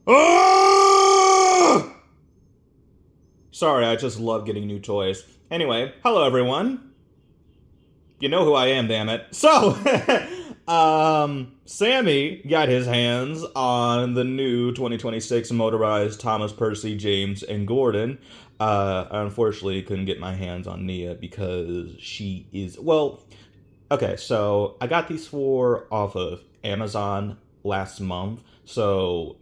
Ah! Sorry, I just love getting new toys. Anyway, hello everyone. You know who I am, damn it. So, Sammy got his hands on the new 2026 motorized Thomas Percy, James, and Gordon. I unfortunately couldn't get my hands on Nia because she is, well, okay, so I got these four off of Amazon last month. So,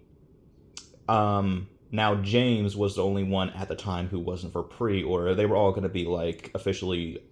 now James was the only one at the time who wasn't for pre-order. They were all going to be like officially,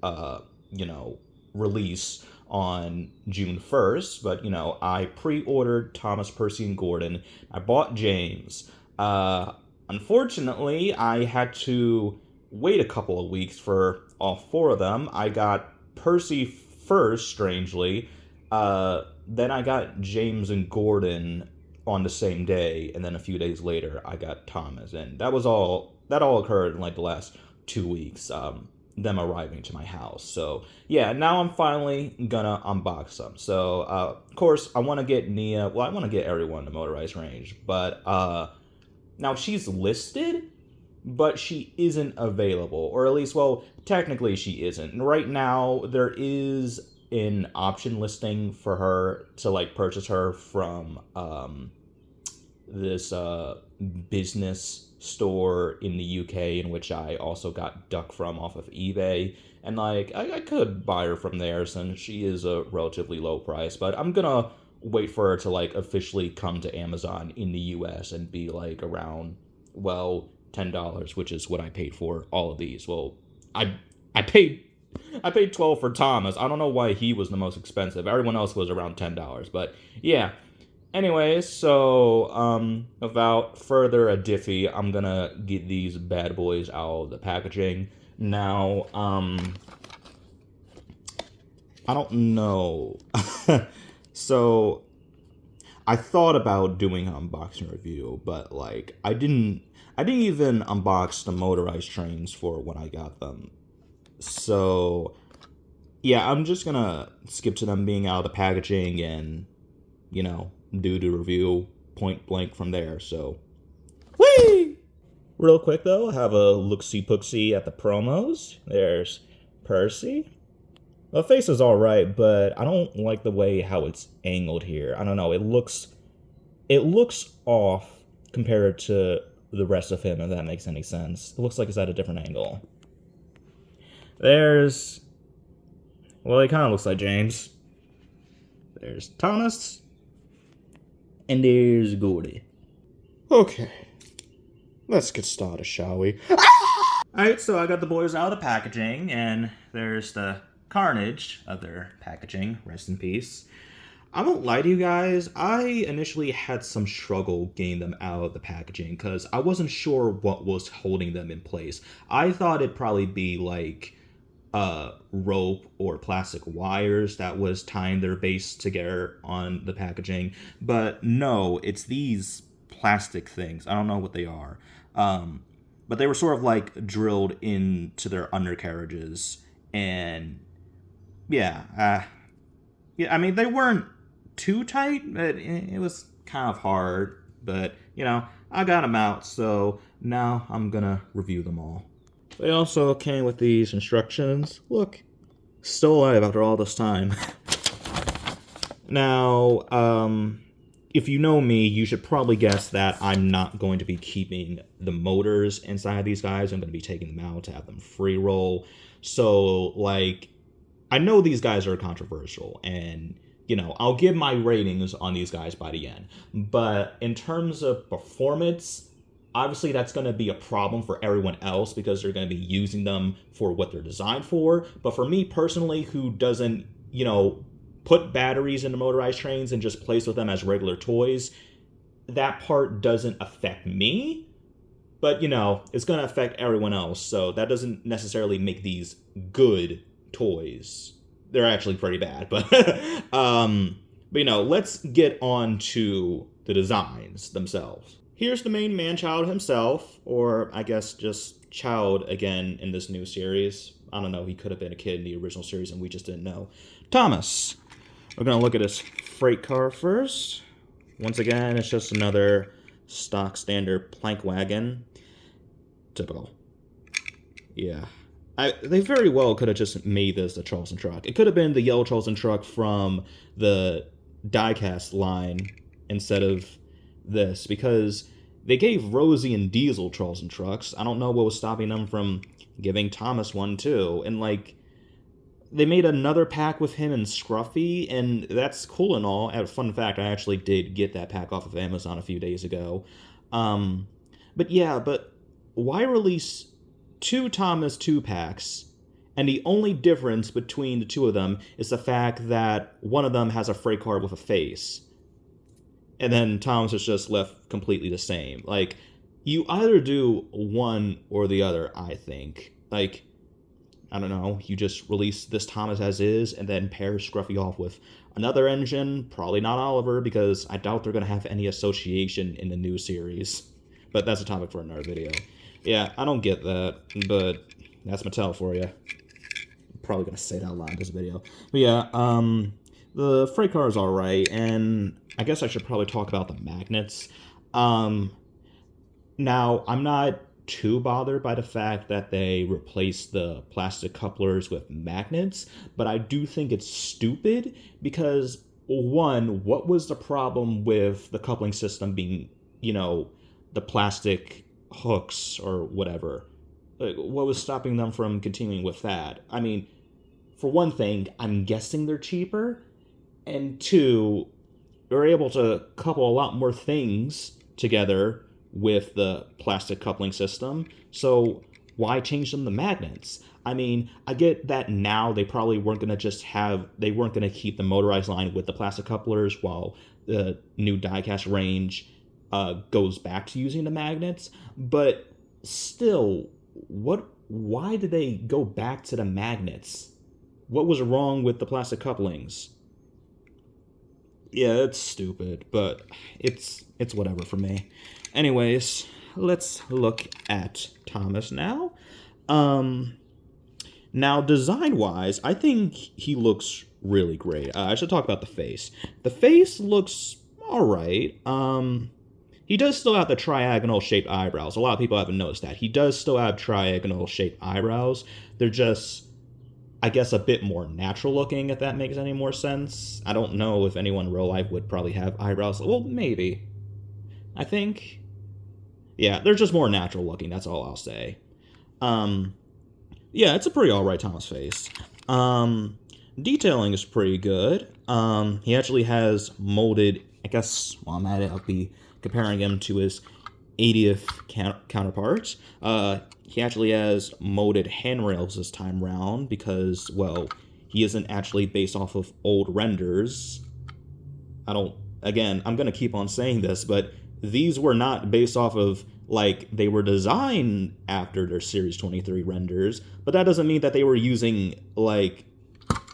you know, release on June 1st, but I pre-ordered Thomas, Percy, and Gordon. I bought James. Unfortunately, I had to wait a couple of weeks for all four of them. I got Percy first, strangely. Then I got James and Gordon on the same day, and then a few days later, I got Thomas, and that all occurred in like the last 2 weeks. Them arriving to my house. So yeah, now I'm finally gonna unbox them. So of course I want to get Nia. Well, I want to get everyone in the motorized range, but now she's listed, but she isn't available, or at least, well, technically she isn't. Right now there is an option listing for her to like purchase her from this business store in the UK, in which I also got Duck from off of eBay. And like I could buy her from there since she is a relatively low price, but I'm gonna wait for her to like officially come to Amazon in the US and be like around, well, $10, which is what I paid for all of these. Well, I I paid I paid 12 for Thomas. I don't know why he was the most expensive. Everyone else was around $10, but yeah. Anyways, so without further ado, I'm gonna get these bad boys out of the packaging. Now, I don't know. So I thought about doing an unboxing review, but like I didn't even unbox the motorized trains for when I got them. So yeah, I'm just gonna skip to them being out of the packaging and do the review point blank from there. So whee! Real quick though, have a look-see pooksy at the promos. There's Percy. The face is alright, but I don't like the way how it's angled here. I don't know, it looks off compared to the rest of him, if that makes any sense. It looks like it's at a different angle. There's, well, he kind of looks like James. There's Thomas. And there's Gordy. Okay. Let's get started, shall we? Alright, so I got the boys out of the packaging, and there's the carnage of their packaging. Rest in peace. I won't lie to you guys, I initially had some struggle getting them out of the packaging because I wasn't sure what was holding them in place. I thought it'd probably be like rope or plastic wires that was tying their base together on the packaging, but no, it's these plastic things. I don't know what they are, but they were sort of like drilled into their undercarriages, and yeah, I mean they weren't too tight, but it was kind of hard. But I got them out, so now I'm gonna review them all. They also came with these instructions. Look, still alive after all this time. Now, if you know me, you should probably guess that I'm not going to be keeping the motors inside these guys. I'm going to be taking them out to have them free roll. So, like, I know these guys are controversial, and I'll give my ratings on these guys by the end. But in terms of performance, obviously that's going to be a problem for everyone else because they're going to be using them for what they're designed for. But for me personally, who doesn't, put batteries into motorized trains and just plays with them as regular toys, that part doesn't affect me. But, it's going to affect everyone else. So that doesn't necessarily make these good toys. They're actually pretty bad, but let's get on to the designs themselves. Here's the main man-child himself, or I guess just child again in this new series. I don't know, he could have been a kid in the original series and we just didn't know. Thomas. We're gonna look at his freight car first. Once again, it's just another stock standard plank wagon. Typical. Yeah. They very well could have just made this a Charleston truck. It could have been the yellow Charleston truck from the diecast line instead of this, because they gave Rosie and Diesel Charleston trucks. I don't know what was stopping them from giving Thomas one too. And like, they made another pack with him and Scruffy, and that's cool and all. Fun fact, I actually did get that pack off of Amazon a few days ago. But yeah, but why release 2 Thomas 2-packs, and the only difference between the 2 of them is the fact that one of them has a freight card with a face, and then Thomas is just left completely the same. Like, you either do one or the other, I think. Like, I don't know, you just release this Thomas as is, and then pair Scruffy off with another engine, probably not Oliver, because I doubt they're going to have any association in the new series. But that's a topic for another video. Yeah, I don't get that, but that's Mattel for you. I'm probably going to say that out loud in this video. But yeah, the freight car is alright, and I guess I should probably talk about the magnets. Now, I'm not too bothered by the fact that they replaced the plastic couplers with magnets, but I do think it's stupid because, one, what was the problem with the coupling system being, you know, the plastic hooks or whatever? Like, what was stopping them from continuing with that? I mean, for one thing, I'm guessing they're cheaper, and 2, they're able to couple a lot more things together with the plastic coupling system, so why change them to magnets? I mean, I get that now they probably weren't going to keep the motorized line with the plastic couplers while the new diecast range goes back to using the magnets, but still, why did they go back to the magnets? What was wrong with the plastic couplings? Yeah, it's stupid, but it's whatever for me. Anyways, let's look at Thomas now. Now, design-wise, I think he looks really great. I should talk about the face. The face looks alright. He does still have the triangle-shaped eyebrows. A lot of people haven't noticed that. He does still have triangle-shaped eyebrows. They're just, I guess, a bit more natural looking, if that makes any more sense. I don't know if anyone in real life would probably have eyebrows. Well, maybe. I think. Yeah, they're just more natural looking, that's all I'll say. Yeah, it's a pretty alright Thomas face. Detailing is pretty good. He actually has molded, I guess, while I'm at it, I'll be comparing him to his 80th counterpart. He actually has molded handrails this time round because, well, he isn't actually based off of old renders. Again, I'm going to keep on saying this, but these were not based off of, like, they were designed after their Series 23 renders, but that doesn't mean that they were using, like,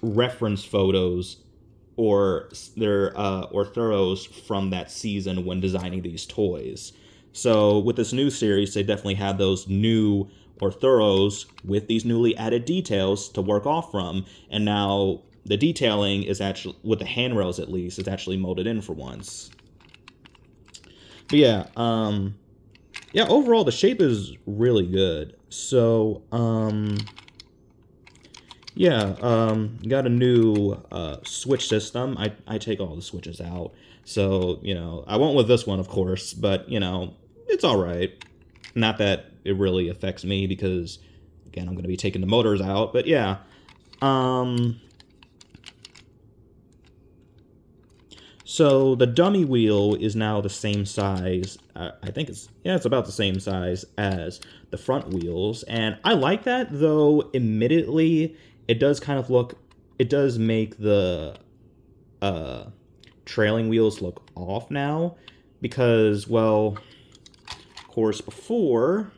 reference photos or their orthoros from that season when designing these toys. So with this new series, they definitely had those new orthoros with these newly added details to work off from, and now the detailing is actually, with the handrails at least, is actually molded in for once. But yeah, overall the shape is really good. So, got a new switch system. I take all the switches out. So, you know, I went with this one, of course, but, you know, it's alright. Not that it really affects me because, again, I'm going to be taking the motors out, but yeah. So the dummy wheel is now the same size. I think it's about the same size as the front wheels, and I like that, though admittedly it does make the trailing wheels look off now, because, well, of course, before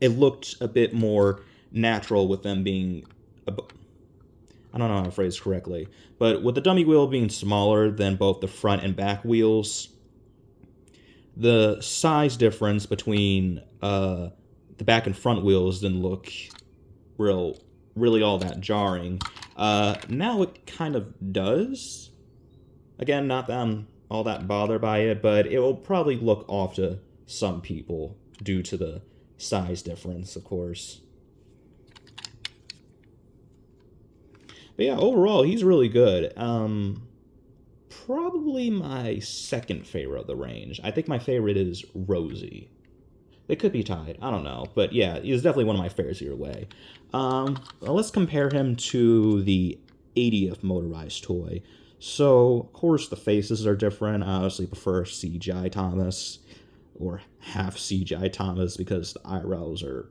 it looked a bit more natural with them being, I don't know how to phrase correctly, but with the dummy wheel being smaller than both the front and back wheels, the size difference between the back and front wheels didn't look really all that jarring. Now it kind of does. Again, not that I'm all that bothered by it, but it will probably look off to some people due to the size difference, of course. But yeah, overall, he's really good. Probably my second favorite of the range. I think my favorite is Rosie. They could be tied. I don't know. But yeah, he's definitely one of my favorites either way. Well, let's compare him to the 80th motorized toy. So, of course, the faces are different. I honestly prefer CGI Thomas, or half CGI Thomas, because the eyebrows are,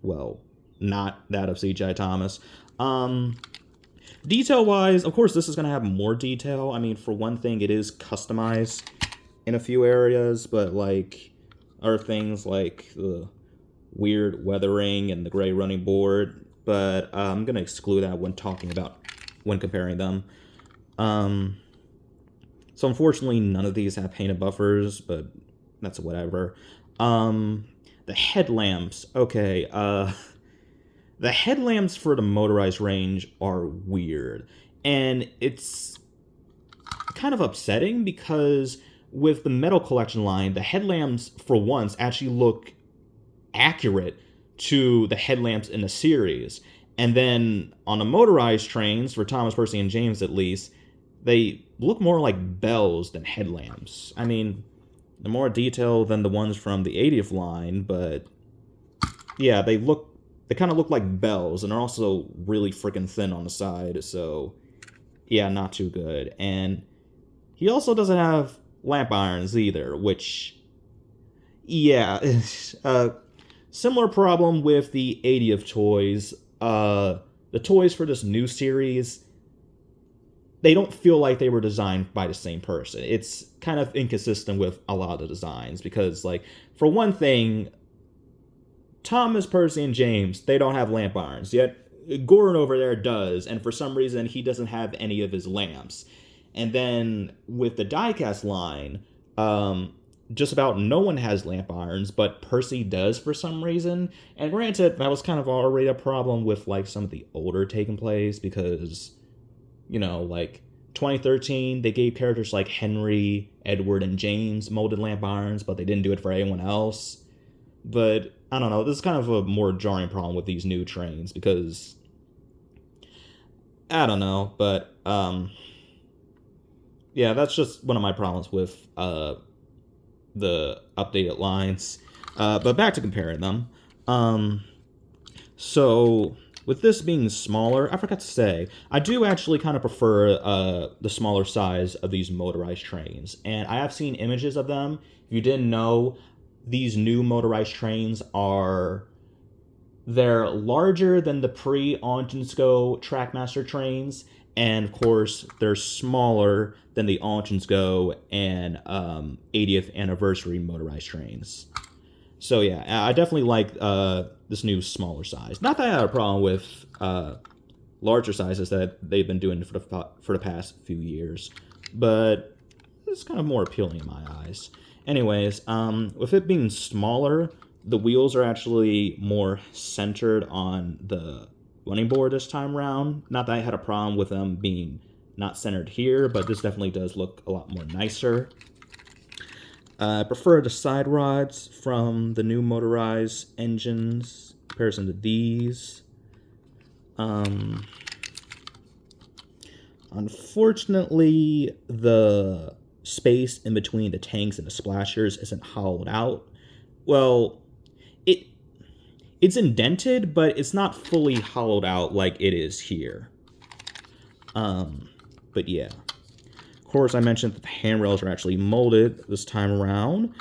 well, not that of CGI Thomas. Detail-wise, of course, this is going to have more detail. I mean, for one thing, it is customized in a few areas, but, like, other things like the weird weathering and the gray running board. But I'm going to exclude that when comparing them. So unfortunately, none of these have painted buffers, but that's whatever. The headlamps. Okay, the headlamps for the motorized range are weird. And it's kind of upsetting because with the Metal Collection line, the headlamps, for once, actually look accurate to the headlamps in the series. And then on the motorized trains, for Thomas, Percy, and James at least, they look more like bells than headlamps. I mean, they're more detailed than the ones from the 80th line, but yeah, they kind of look like bells, and they're also really freaking thin on the side, so yeah, not too good. And he also doesn't have lamp irons either, which, yeah, similar problem with the 80th toys. The toys for this new series, they don't feel like they were designed by the same person. It's kind of inconsistent with a lot of the designs because, like, for one thing, Thomas, Percy, and James, they don't have lamp irons, yet Gordon over there does, and for some reason he doesn't have any of his lamps. And then with the diecast line, just about no one has lamp irons, but Percy does for some reason. And granted, that was kind of already a problem with, like, some of the older Taken plays because, you know, like 2013, they gave characters like Henry, Edward, and James molded lamp irons, but they didn't do it for anyone else. But I don't know, this is kind of a more jarring problem with these new trains because I don't know, but yeah, that's just one of my problems with the updated lines. But back to comparing them. So with this being smaller, I forgot to say, I do actually kind of prefer the smaller size of these motorized trains. And I have seen images of them. If you didn't know, these new motorized trains they're larger than the pre-Onchensgo Trackmaster trains. And of course, they're smaller than the Onchensgo and 80th anniversary motorized trains. So yeah, I definitely like this new smaller size. Not that I have a problem with larger sizes that they've been doing for the past few years, but it's kind of more appealing in my eyes. Anyways, with it being smaller, the wheels are actually more centered on the running board this time around. Not that I had a problem with them being not centered here, but this definitely does look a lot more nicer. I prefer the side rods from the new motorized engines in comparison to these. Unfortunately, the space in between the tanks and the splashers isn't hollowed out. Well, it's indented, but it's not fully hollowed out like it is here. But yeah. Of course, I mentioned that the handrails are actually molded this time around.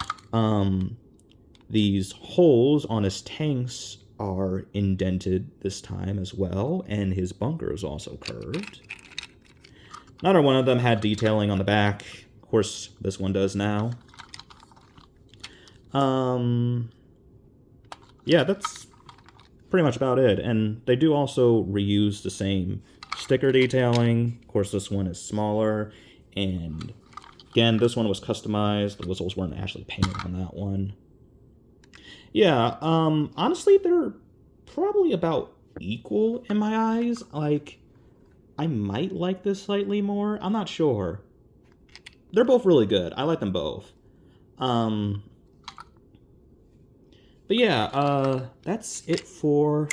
These holes on his tanks are indented this time as well, and his bunker is also curved. Neither one of them had detailing on the back. Of course, this one does now. Yeah, that's pretty much about it. And they do also reuse the same sticker detailing. Of course, this one is smaller. And again, this one was customized. The whistles weren't actually painted on that one. Yeah, honestly, they're probably about equal in my eyes. Like, I might like this slightly more. I'm not sure. they're both really good. I like them both. But yeah, that's it for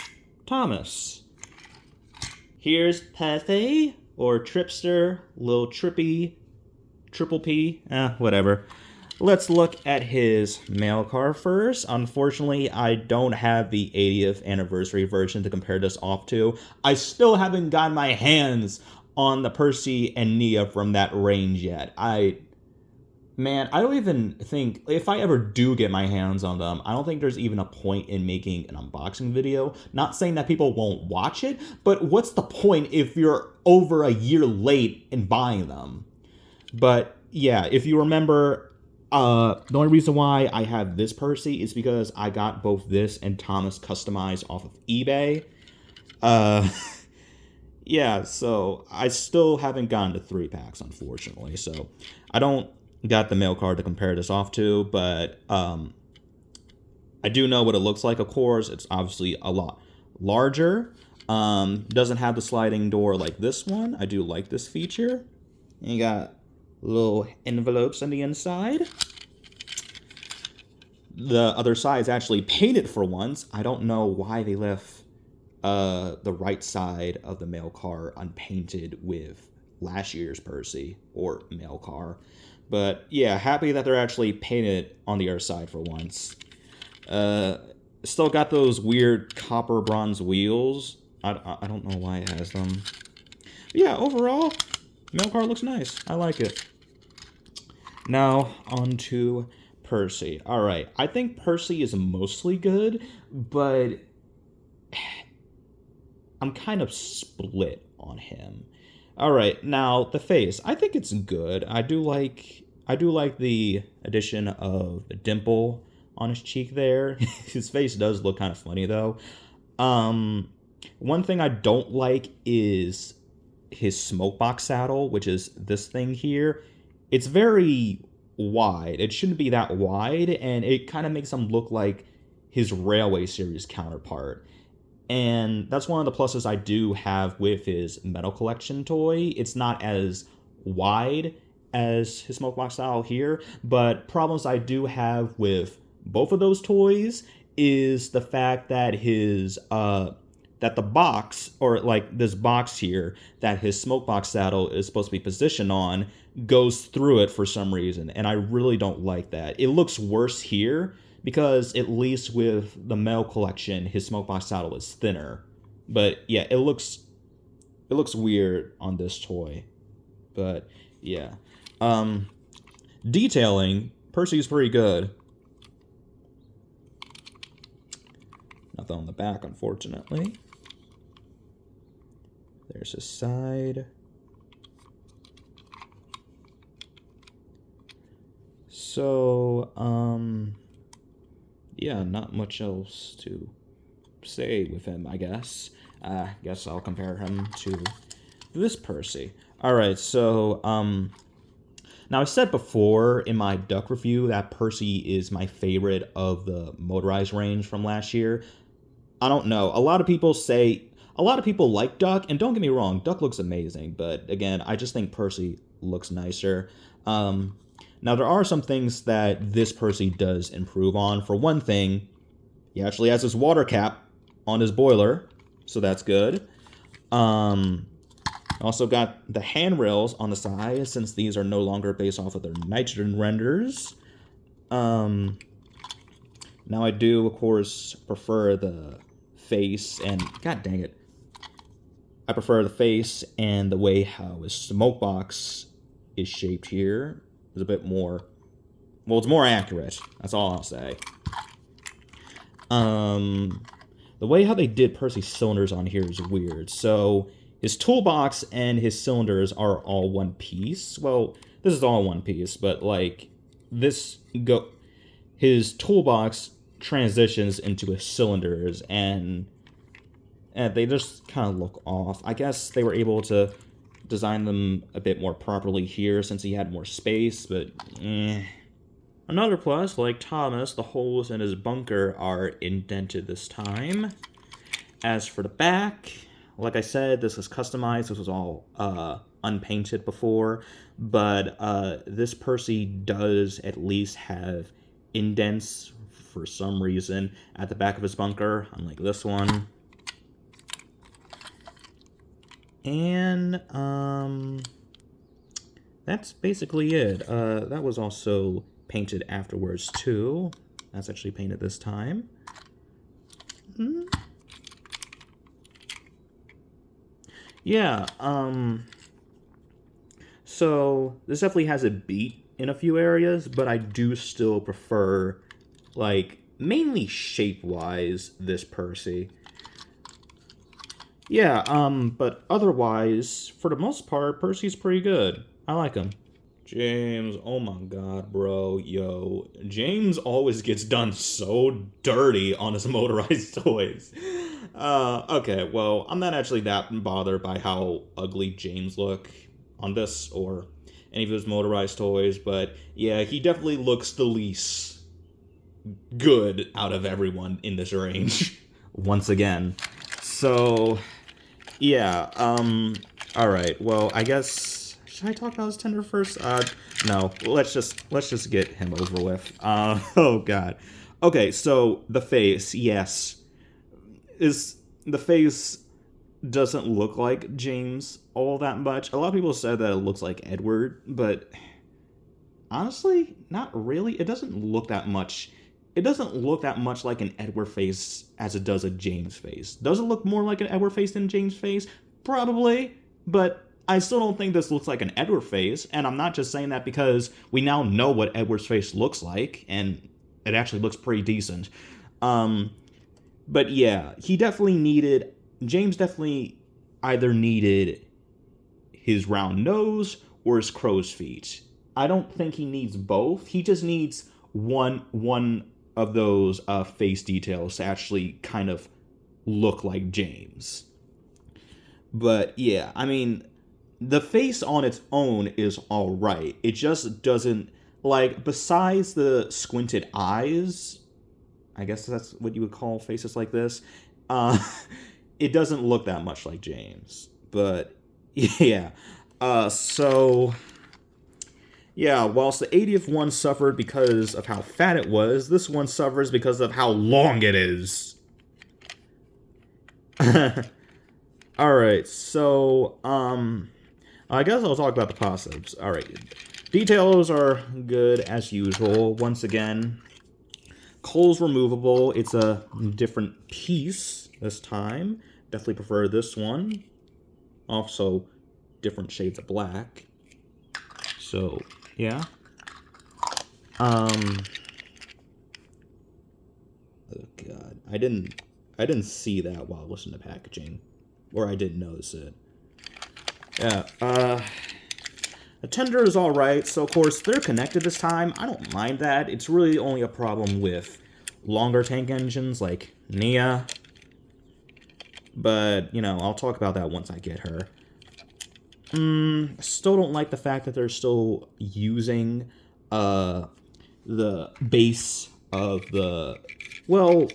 Thomas. Here's Percy, or Tripster, Lil Trippy, Triple P, whatever. Let's look at his mail car first. Unfortunately, I don't have the 80th anniversary version to compare this off to. I still haven't gotten my hands on the Percy and Nia from that range yet. Man, I don't even think, if I ever do get my hands on them, I don't think there's even a point in making an unboxing video. Not saying that people won't watch it, but what's the point if you're over a year late in buying them? But yeah, if you remember, the only reason why I have this Percy is because I got both this and Thomas customized off of eBay. Yeah, so I still haven't gotten to 3-packs, unfortunately. So I don't got the mail card to compare this off to, but I do know what it looks like, of course. It's obviously a lot larger. Doesn't have the sliding door like this one. I do like this feature. And you got little envelopes on the inside. The other side is actually painted for once. I don't know why they left the right side of the mail car unpainted with last year's Percy or mail car. But yeah, happy that they're actually painted on the other side for once. Still got those weird copper bronze wheels. I don't know why it has them. But yeah, overall, mail car looks nice. I like it. Now, on to Percy. Alright, I think Percy is mostly good, but I'm kind of split on him. Alright, now, the face. I think it's good. I do like the addition of a dimple on his cheek there. His face does look kind of funny, though. One thing I don't like is his smokebox saddle, which is this thing here. It's very wide. It shouldn't be that wide, and it kind of makes him look like his Railway Series counterpart. And that's one of the pluses I do have with his Metal Collection toy. It's not as wide as his smokebox style here, but problems I do have with both of those toys is the fact that his that the box, or like this box here that his smokebox saddle is supposed to be positioned on, goes through it for some reason, and I really don't like that. It looks worse here because at least with the Metal Collection, his smokebox saddle is thinner. But yeah, it looks weird on this toy. But yeah. Detailing, Percy's pretty good. Nothing on the back, unfortunately. There's his side. So, yeah, not much else to say with him, I guess. Guess I'll compare him to this Percy. Alright, so, now I said before in my Duck review that Percy is my favorite of the Motorized range from last year. I don't know. A lot of people like Duck, and don't get me wrong, Duck looks amazing, but again, I just think Percy looks nicer. Now, there are some things that this Percy does improve on. For one thing, he actually has his water cap on his boiler, so that's good. Also got the handrails on the side, since these are no longer based off of their nitrogen renders. Now I do, of course, prefer the face and... God dang it. I prefer the face and the way how his smokebox is shaped here. It's a bit more... Well, it's more accurate. That's all I'll say. The way how they did Percy's cylinders on here is weird. So, his toolbox and his cylinders are all one piece. Well, this is all one piece, but, like, his toolbox transitions into his cylinders, and they just kind of look off. I guess they were able to design them a bit more properly here since he had more space, but Another plus, like Thomas, the holes in his bunker are indented this time. As for the back, like I said, this is customized. This was all unpainted before, but this Percy does at least have indents for some reason at the back of his bunker, unlike this one. And that's basically it. That was also painted afterwards too. That's actually painted this time. Yeah, so this definitely has a beat in a few areas, but I do still prefer, like, mainly shape-wise, this Percy. Yeah, but otherwise, for the most part, Percy's pretty good. I like him. James, oh my god, bro, yo. James always gets done so dirty on his motorized toys. Okay, well, I'm not actually that bothered by how ugly James look on this or any of his motorized toys, but yeah, he definitely looks the least good out of everyone in this range. Once again. So, yeah, alright, well, I guess, should I talk about his tender first? No, let's just get him over with. Oh god. Okay, so, the face, yes. The face doesn't look like James all that much. A lot of people said that it looks like Edward, but honestly, not really. It doesn't look that much. It doesn't look that much like an Edward face as it does a James face. Does it look more like an Edward face than James face? Probably, but I still don't think this looks like an Edward face, and I'm not just saying that because we now know what Edward's face looks like, and it actually looks pretty decent. But yeah, James definitely either needed his round nose or his crow's feet. I don't think he needs both. He just needs one of those face details to actually kind of look like James. But yeah, I mean, the face on its own is alright. It just doesn't, like, besides the squinted eyes, I guess that's what you would call faces like this, it doesn't look that much like James. But yeah, so yeah, whilst the 80th one suffered because of how fat it was, this one suffers because of how long it is. Alright, so, I guess I'll talk about the positives. Alright, details are good as usual. Once again, coal's removable. It's a different piece this time. Definitely prefer this one. Also, different shades of black. So, yeah. Oh god. I didn't see that while listening to packaging. Or I didn't notice it. Yeah, the tender is alright, so of course they're connected this time. I don't mind that. It's really only a problem with longer tank engines like Nia. But, you know, I'll talk about that once I get her. Still don't like the fact that they're still using the base of the... Well,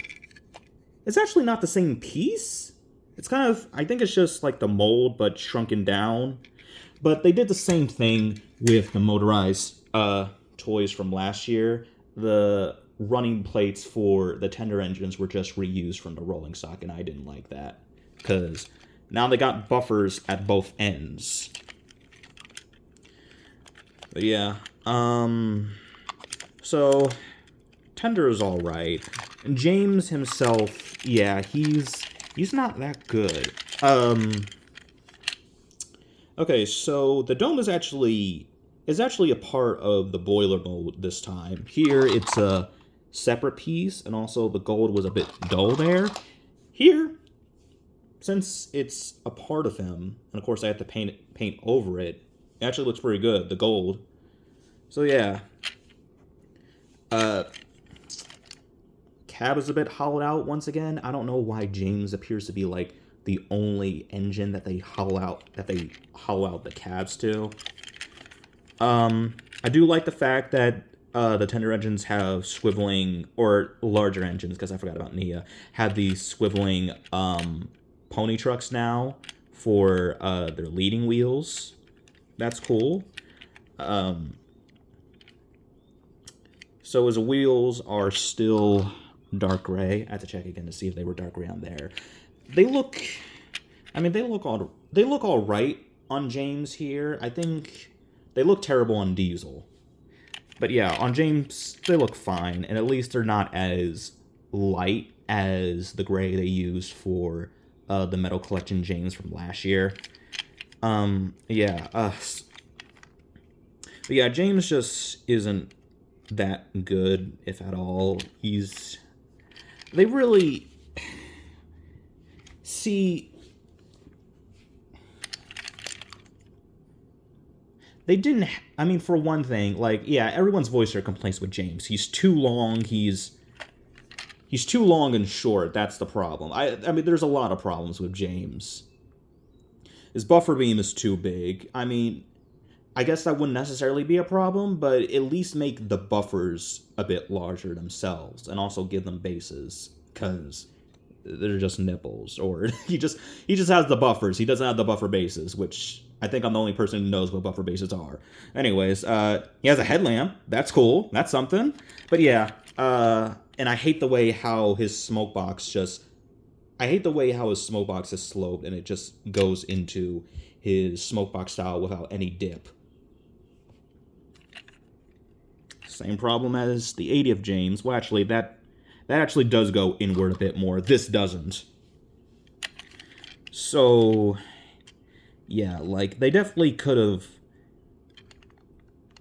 it's actually not the same piece. It's kind of... I think it's just like the mold, but shrunken down. But they did the same thing with the motorized toys from last year. The running plates for the tender engines were just reused from the rolling stock, and I didn't like that. Because now they got buffers at both ends. But yeah, so tender is alright. James himself, yeah, he's not that good. Okay, so the dome is actually a part of the boiler mold this time. Here, it's a separate piece, and also the gold was a bit dull there. Here, since it's a part of him, and of course I have to paint over it, it actually looks pretty good, the gold. So yeah. Cab is a bit hollowed out once again. I don't know why James appears to be like the only engine that they hollow out the cabs to. I do like the fact that the tender engines have swiveling, or larger engines, because I forgot about Nia, have the swiveling pony trucks now for their leading wheels. That's cool. So his wheels are still dark gray. I have to check again to see if they were dark gray on there. They look, I mean, they look all right on James here. I think they look terrible on Diesel. But yeah, on James, they look fine, and at least they're not as light as the gray they used for the Metal Collection James from last year. But yeah, James just isn't that good, if at all. They really see. They didn't. I mean, for one thing, like, yeah, everyone's voiced their complaints with James. He's too long. He's too long and short. That's the problem. I mean, there's a lot of problems with James. His buffer beam is too big. I mean, I guess that wouldn't necessarily be a problem, but at least make the buffers a bit larger themselves, and also give them bases, because they're just nipples. Or he just has the buffers. He doesn't have the buffer bases, which I think I'm the only person who knows what buffer bases are. Anyways, he has a headlamp. That's cool. That's something. But yeah, and I hate the way how his smoke box is sloped, and it just goes into his smoke box style without any dip. Same problem as the 80th James. Well, actually, that actually does go inward a bit more. This doesn't. So, yeah, like, they definitely could have...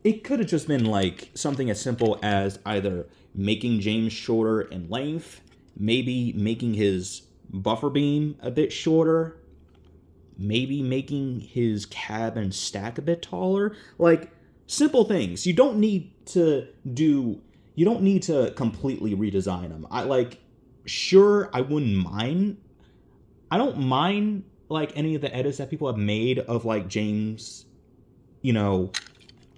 It could have just been, like, something as simple as either making James shorter in length, maybe making his buffer beam a bit shorter, maybe making his cab and stack a bit taller. Like, simple things. You don't need to completely redesign them. Sure, I wouldn't mind. I don't mind, like, any of the edits that people have made of, like, James, you know,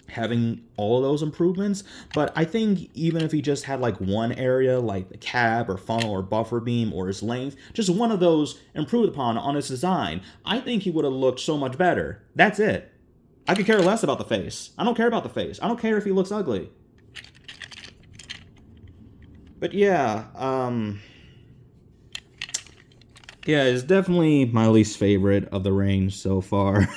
having all of those improvements. But I think even if he just had, like, one area, like the cab or funnel or buffer beam or his length, just one of those improved upon on his design, I think he would have looked so much better. That's it. I could care less about the face. I don't care about the face. I don't care if he looks ugly. But yeah, yeah, it's definitely my least favorite of the range so far.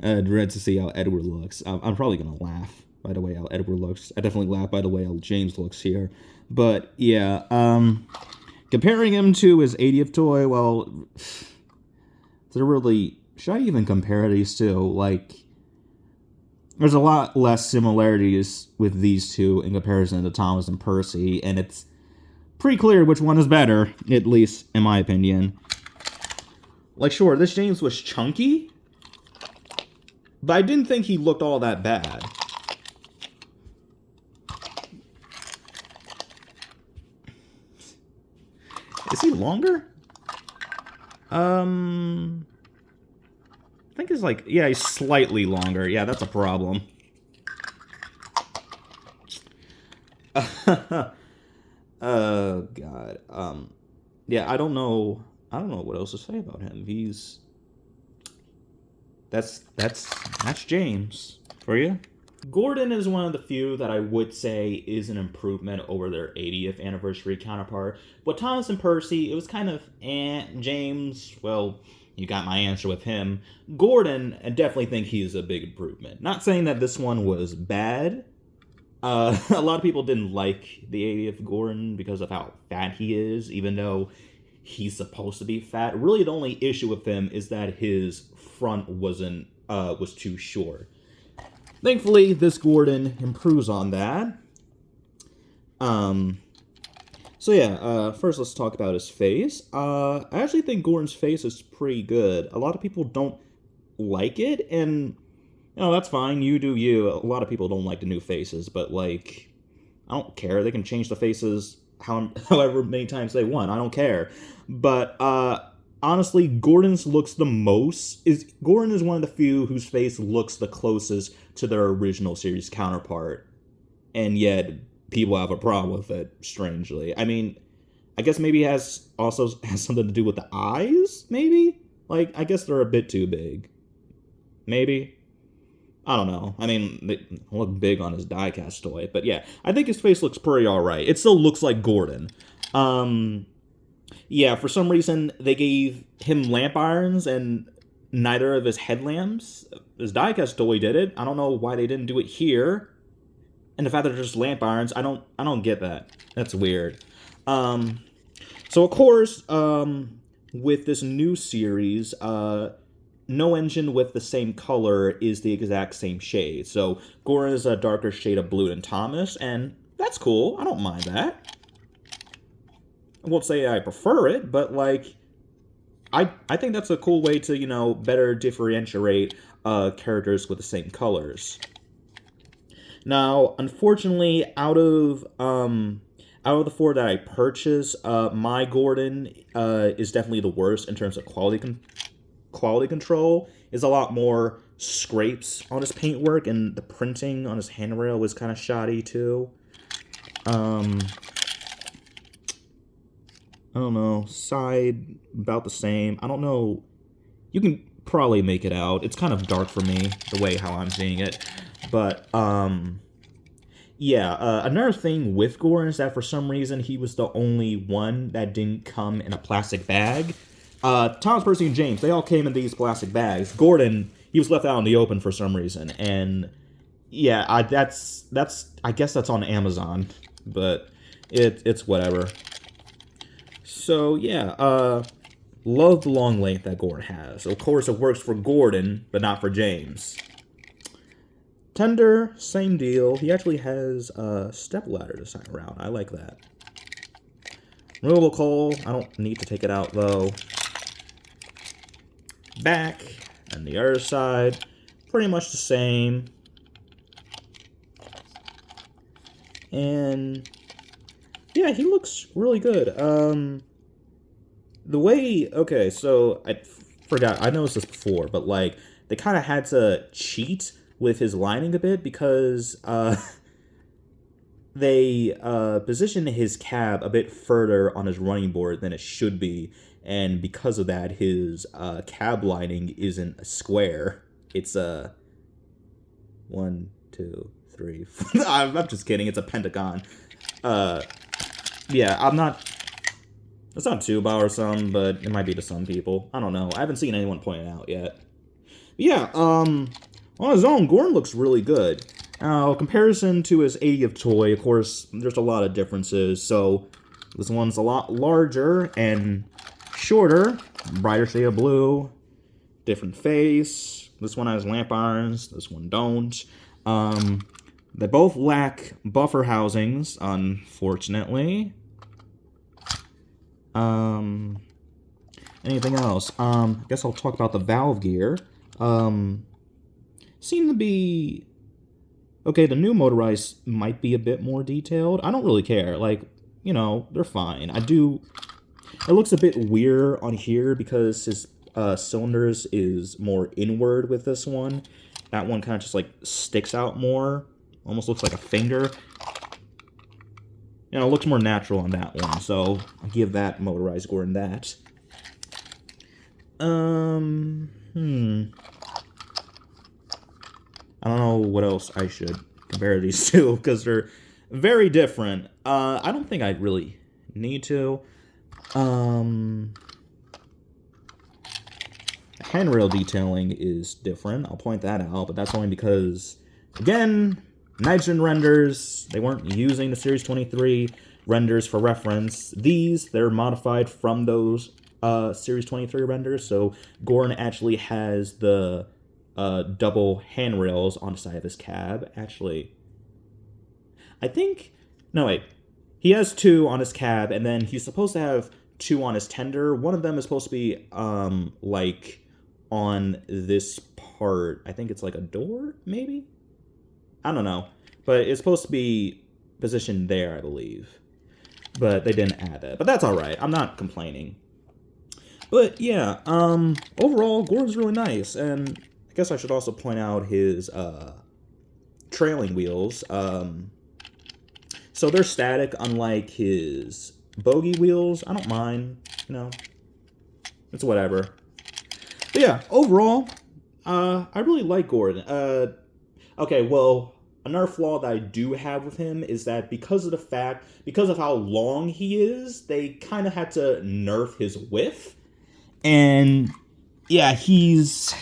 I'd read to see how Edward looks. I'm probably going to laugh by the way how Edward looks. I definitely laugh by the way how James looks here. But yeah, comparing him to his 80th toy, well, they're really... Should I even compare these two? Like, there's a lot less similarities with these two in comparison to Thomas and Percy, and it's pretty clear which one is better, at least in my opinion. Like, sure, this James was chunky, but I didn't think he looked all that bad. Is he longer? I think it's like, yeah, he's slightly longer. Yeah, that's a problem. Oh, God. Yeah, I don't know what else to say about him. That's James for you. Gordon is one of the few that I would say is an improvement over their 80th anniversary counterpart. But Thomas and Percy, it was kind of, James, well, you got my answer with him. Gordon, I definitely think he's a big improvement. Not saying that this one was bad. A lot of people didn't like the 80th Gordon because of how fat he is, even though he's supposed to be fat. Really, the only issue with him is that his front was too short. Thankfully, this Gordon improves on that. So yeah, first let's talk about his face. I actually think Gordon's face is pretty good. A lot of people don't like it, and you know, that's fine. You do you. A lot of people don't like the new faces, but like, I don't care. They can change the faces however many times they want. I don't care. But honestly, Gordon is one of the few whose face looks the closest to their original series counterpart, and yet people have a problem with it, strangely. I mean, I guess maybe also has something to do with the eyes, maybe? Like, I guess they're a bit too big. Maybe. I don't know. I mean, they look big on his diecast toy, but yeah, I think his face looks pretty alright. It still looks like Gordon. Yeah, for some reason, they gave him lamp irons and neither of his headlamps. His diecast toy did it. I don't know why they didn't do it here. And the fact that they're just lamp irons, I don't get that. That's weird. So of course, with this new series, no engine with the same color is the exact same shade. So Gordon is a darker shade of blue than Thomas, and that's cool. I don't mind that. I won't say I prefer it, but like, I think that's a cool way to, you know, better differentiate characters with the same colors. Now, unfortunately, out of the four that I purchased, my Gordon is definitely the worst in terms of quality control. Is a lot more scrapes on his paintwork, and the printing on his handrail was kind of shoddy too. I don't know, side about the same. I don't know. You can probably make it out. It's kind of dark for me, the way how I'm seeing it. But, yeah, another thing with Gordon is that for some reason he was the only one that didn't come in a plastic bag. Thomas, Percy, and James, they all came in these plastic bags. Gordon, he was left out in the open for some reason. And, yeah, I guess that's on Amazon. But it's whatever. So, yeah, love the long length that Gordon has. Of course, it works for Gordon, but not for James. Tender, same deal. He actually has a stepladder to sign around. I like that. Removable coal. I don't need to take it out, though. Back, and the other side, pretty much the same. And yeah, he looks really good. The way, okay, so I forgot, I noticed this before, but like, they kind of had to cheat with his lining a bit because they positioned his cab a bit further on his running board than it should be, and because of that, his cab lining isn't a square. It's a 1, 2, 3. I'm just kidding. It's a pentagon. Yeah, I'm not. It's not too bothersome, but it might be to some people. I don't know. I haven't seen anyone point it out yet. But yeah, on his own, Gordon looks really good. Now, comparison to his 80th toy, of course, there's a lot of differences. So, this one's a lot larger and shorter, brighter shade of blue, different face. This one has lamp irons, this one don't. They both lack buffer housings, unfortunately. Anything else? I guess I'll talk about the valve gear. Seem to be... Okay, the new Motorized might be a bit more detailed. I don't really care. Like, you know, they're fine. I do... It looks a bit weird on here because his cylinders is more inward with this one. That one kind of just, like, sticks out more. Almost looks like a finger. You know, it looks more natural on that one, so I'll give that Motorized Gordon that. I don't know what else I should compare these to, because they're very different. I don't think I really need to. Handrail detailing is different. I'll point that out, but that's only because, again, nitrogen renders, they weren't using the Series 23 renders for reference. They're modified from those Series 23 renders, so Gordon actually has the double handrails on the side of his cab. Actually, I think... No, wait. He has 2 on his cab, and then he's supposed to have 2 on his tender. One of them is supposed to be, like, on this part. I think it's like a door, maybe? I don't know. But it's supposed to be positioned there, I believe. But they didn't add that. But that's alright. I'm not complaining. But, yeah, overall, Gordon's really nice. And I guess I should also point out his, trailing wheels. So they're static, unlike his bogey wheels, I don't mind. You know, it's whatever. But yeah, overall, I really like Gordon. Okay, well, another flaw that I do have with him is that because of how long he is, they kind of had to nerf his width. And yeah, he's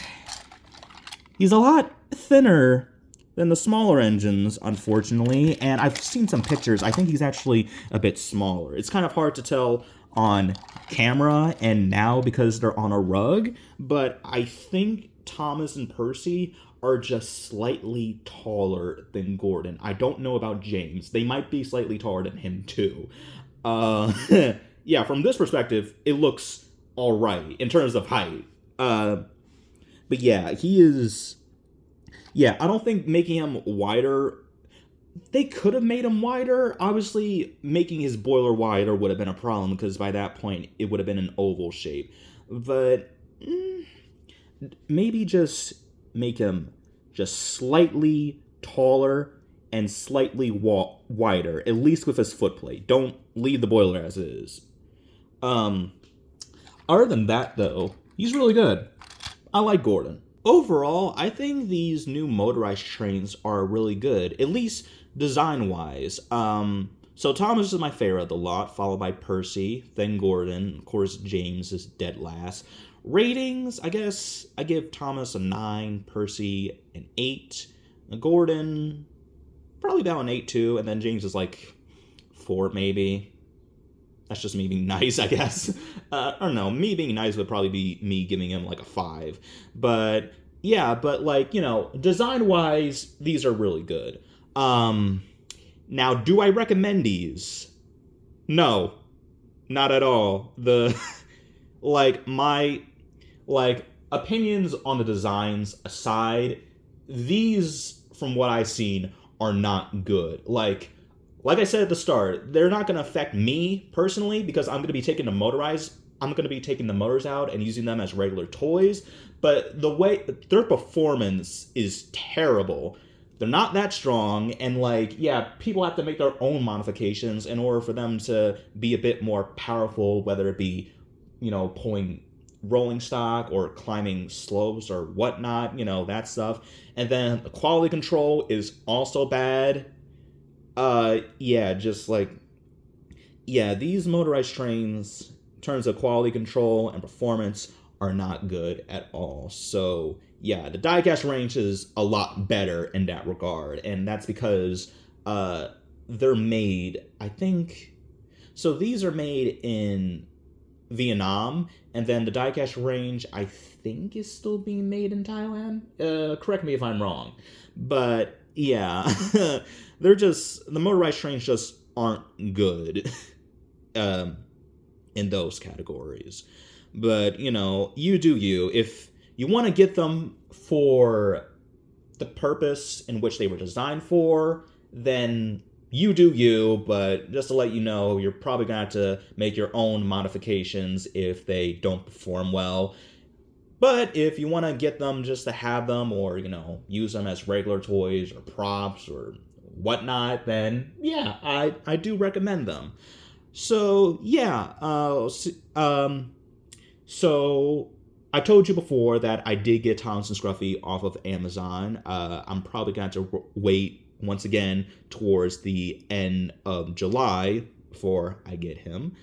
a lot thinner than the smaller engines, unfortunately. And I've seen some pictures. I think he's actually a bit smaller. It's kind of hard to tell on camera and now because they're on a rug, but I think Thomas and Percy are just slightly taller than Gordon. I don't know about James. They might be slightly taller than him too. Uh, yeah, from this perspective, it looks all right in terms of height. But yeah, he is. Yeah, I don't think making him wider. They could have made him wider. Obviously, making his boiler wider would have been a problem because by that point it would have been an oval shape. But maybe just make him just slightly taller and slightly wider, at least with his footplate. Don't leave the boiler as is. Other than that, though, he's really good. I like Gordon. Overall, I think these new motorized trains are really good, at least design-wise. So Thomas is my favorite of the lot, followed by Percy, then Gordon. Of course, James is dead last. Ratings, I guess I give Thomas a 9, Percy an 8, Gordon probably about an 8 too, and then James is like 4 maybe. That's just me being nice, I guess. I don't know. Me being nice would probably be me giving him like a 5. But yeah, but like, you know, design-wise, these are really good. Now, do I recommend these? No, not at all. My opinions on the designs aside, these, from what I've seen, are not good. Like I said at the start, they're not going to affect me personally because I'm going to be taking the motors out and using them as regular toys. But the way their performance is terrible. They're not that strong, and people have to make their own modifications in order for them to be a bit more powerful, whether it be, pulling rolling stock or climbing slopes or whatnot, that stuff. And then the quality control is also bad. These motorized trains, in terms of quality control and performance, are not good at all. So yeah, the diecast range is a lot better in that regard, and that's because they're made, I think, so these are made in Vietnam, and then the diecast range, I think, is still being made in Thailand. Correct me if I'm wrong, but yeah, the motorized trains just aren't good in those categories. But, you do you. If you want to get them for the purpose in which they were designed for, then you do you, but just to let you know, you're probably going to have to make your own modifications if they don't perform well. But if you want to get them just to have them or, use them as regular toys or props or whatnot, then yeah, I do recommend them. So yeah, so I told you before that I did get Thomas and Scruffy off of Amazon. I'm probably going to have to wait once again towards the end of July before I get him.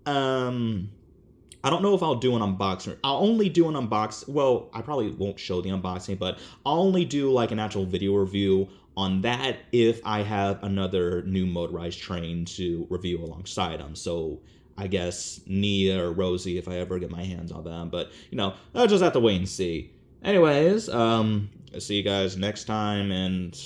I don't know if I'll do an unboxing. I'll only do an unboxing. Well, I probably won't show the unboxing, but I'll only do an actual video review on that if I have another new motorized train to review alongside them. So I guess Nia or Rosie if I ever get my hands on them. But, I'll just have to wait and see. Anyways, I'll see you guys next time, and